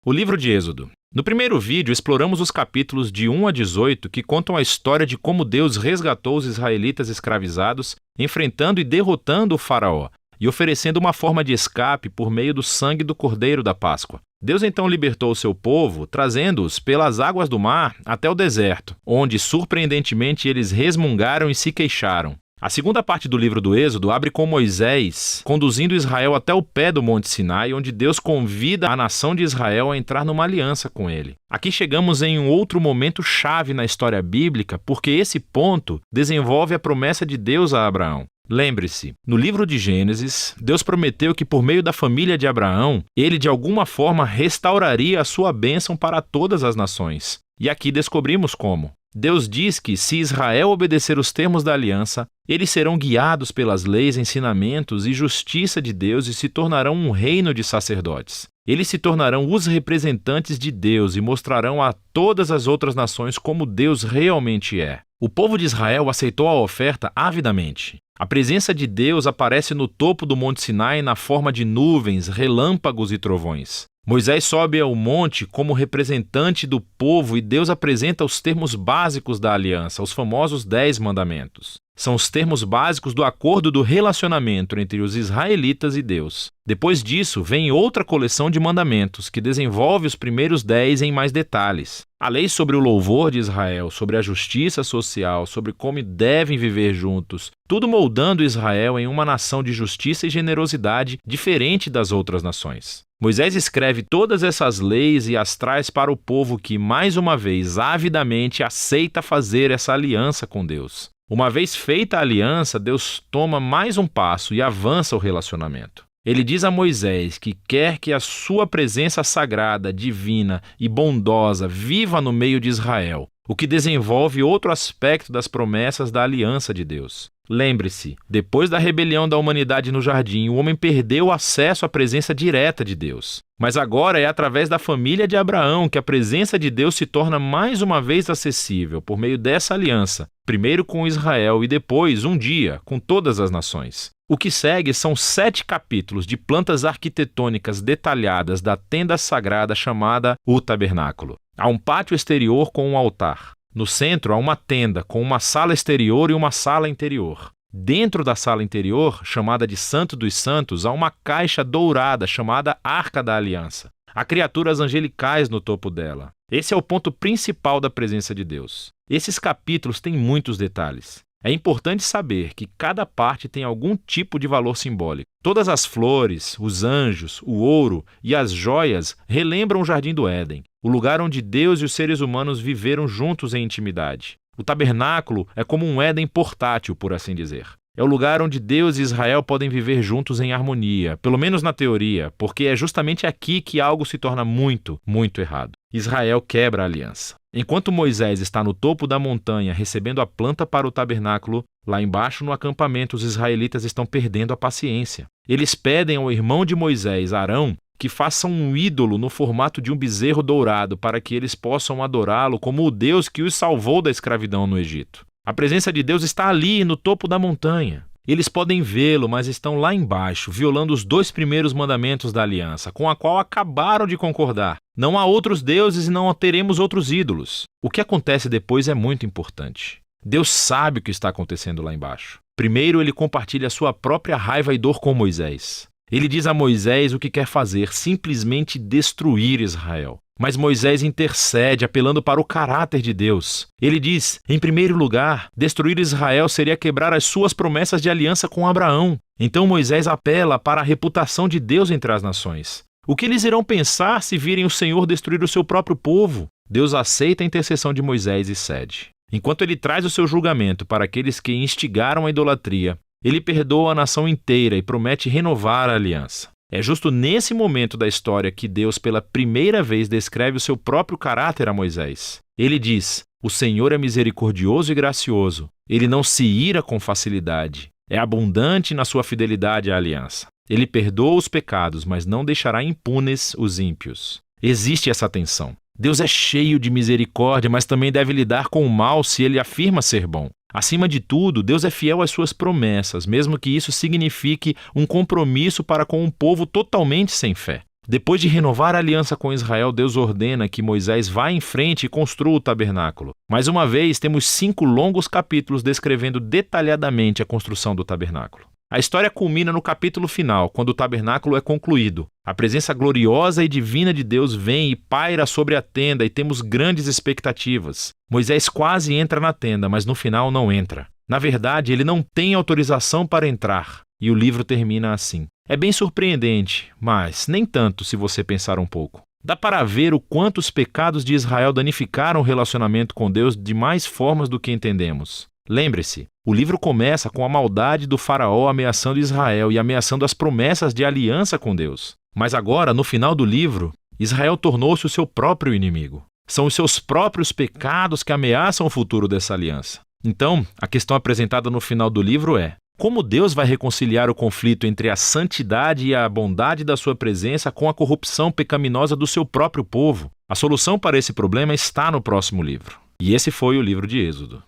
O livro de Êxodo. No primeiro vídeo, exploramos os capítulos de 1 a 18 que contam a história de como Deus resgatou os israelitas escravizados, enfrentando e derrotando o faraó e oferecendo uma forma de escape por meio do sangue do Cordeiro da Páscoa. Deus então libertou o seu povo, trazendo-os pelas águas do mar até o deserto, onde, surpreendentemente, eles resmungaram e se queixaram. A segunda parte do livro do Êxodo abre com Moisés conduzindo Israel até o pé do Monte Sinai, onde Deus convida a nação de Israel a entrar numa aliança com ele. Aqui chegamos em um outro momento chave na história bíblica, porque esse ponto desenvolve a promessa de Deus a Abraão. Lembre-se, no livro de Gênesis, Deus prometeu que por meio da família de Abraão, ele de alguma forma restauraria a sua bênção para todas as nações. E aqui descobrimos como. Deus diz que, se Israel obedecer os termos da aliança, eles serão guiados pelas leis, ensinamentos e justiça de Deus e se tornarão um reino de sacerdotes. Eles se tornarão os representantes de Deus e mostrarão a todas as outras nações como Deus realmente é. O povo de Israel aceitou a oferta avidamente. A presença de Deus aparece no topo do Monte Sinai na forma de nuvens, relâmpagos e trovões. Moisés sobe ao monte como representante do povo e Deus apresenta os termos básicos da aliança, os famosos 10 mandamentos. São os termos básicos do acordo do relacionamento entre os israelitas e Deus. Depois disso, vem outra coleção de mandamentos que desenvolve os primeiros 10 em mais detalhes. A lei sobre o louvor de Israel, sobre a justiça social, sobre como devem viver juntos, tudo moldando Israel em uma nação de justiça e generosidade diferente das outras nações. Moisés escreve todas essas leis e as traz para o povo que, mais uma vez, avidamente aceita fazer essa aliança com Deus. Uma vez feita a aliança, Deus toma mais um passo e avança o relacionamento. Ele diz a Moisés que quer que a sua presença sagrada, divina e bondosa viva no meio de Israel, o que desenvolve outro aspecto das promessas da aliança de Deus. Lembre-se, depois da rebelião da humanidade no jardim, o homem perdeu o acesso à presença direta de Deus. Mas agora é através da família de Abraão que a presença de Deus se torna mais uma vez acessível por meio dessa aliança, primeiro com Israel e depois, um dia, com todas as nações. O que segue são 7 capítulos de plantas arquitetônicas detalhadas da tenda sagrada chamada o tabernáculo. Há um pátio exterior com um altar. No centro há uma tenda com uma sala exterior e uma sala interior. Dentro da sala interior, chamada de Santo dos Santos, há uma caixa dourada chamada Arca da Aliança. Há criaturas angelicais no topo dela. Esse é o ponto principal da presença de Deus. Esses capítulos têm muitos detalhes. É importante saber que cada parte tem algum tipo de valor simbólico. Todas as flores, os anjos, o ouro e as joias relembram o Jardim do Éden, o lugar onde Deus e os seres humanos viveram juntos em intimidade. O tabernáculo é como um Éden portátil, por assim dizer. É o lugar onde Deus e Israel podem viver juntos em harmonia, pelo menos na teoria, porque é justamente aqui que algo se torna muito, muito errado. Israel quebra a aliança. Enquanto Moisés está no topo da montanha recebendo a planta para o tabernáculo, lá embaixo no acampamento os israelitas estão perdendo a paciência. Eles pedem ao irmão de Moisés, Arão, que faça um ídolo no formato de um bezerro dourado para que eles possam adorá-lo como o Deus que os salvou da escravidão no Egito. A presença de Deus está ali, no topo da montanha. Eles podem vê-lo, mas estão lá embaixo, violando os 2 primeiros mandamentos da aliança, com a qual acabaram de concordar. Não há outros deuses e não teremos outros ídolos. O que acontece depois é muito importante. Deus sabe o que está acontecendo lá embaixo. Primeiro, ele compartilha sua própria raiva e dor com Moisés. Ele diz a Moisés o que quer fazer, simplesmente destruir Israel. Mas Moisés intercede, apelando para o caráter de Deus. Ele diz, em primeiro lugar, destruir Israel seria quebrar as suas promessas de aliança com Abraão. Então Moisés apela para a reputação de Deus entre as nações. O que eles irão pensar se virem o Senhor destruir o seu próprio povo? Deus aceita a intercessão de Moisés e cede. Enquanto ele traz o seu julgamento para aqueles que instigaram a idolatria, ele perdoa a nação inteira e promete renovar a aliança. É justo nesse momento da história que Deus pela primeira vez descreve o seu próprio caráter a Moisés. Ele diz, o Senhor é misericordioso e gracioso. Ele não se ira com facilidade. É abundante na sua fidelidade à aliança. Ele perdoa os pecados, mas não deixará impunes os ímpios. Existe essa tensão. Deus é cheio de misericórdia, mas também deve lidar com o mal se ele afirma ser bom. Acima de tudo, Deus é fiel às suas promessas, mesmo que isso signifique um compromisso para com um povo totalmente sem fé. Depois de renovar a aliança com Israel, Deus ordena que Moisés vá em frente e construa o tabernáculo. Mais uma vez, temos 5 longos capítulos descrevendo detalhadamente a construção do tabernáculo. A história culmina no capítulo final, quando o tabernáculo é concluído. A presença gloriosa e divina de Deus vem e paira sobre a tenda e temos grandes expectativas. Moisés quase entra na tenda, mas no final não entra. Na verdade, ele não tem autorização para entrar. E o livro termina assim. É bem surpreendente, mas nem tanto se você pensar um pouco. Dá para ver o quanto os pecados de Israel danificaram o relacionamento com Deus de mais formas do que entendemos. Lembre-se, o livro começa com a maldade do faraó ameaçando Israel e ameaçando as promessas de aliança com Deus. Mas agora, no final do livro, Israel tornou-se o seu próprio inimigo. São os seus próprios pecados que ameaçam o futuro dessa aliança. Então, a questão apresentada no final do livro é: como Deus vai reconciliar o conflito entre a santidade e a bondade da sua presença com a corrupção pecaminosa do seu próprio povo? A solução para esse problema está no próximo livro. E esse foi o livro de Êxodo.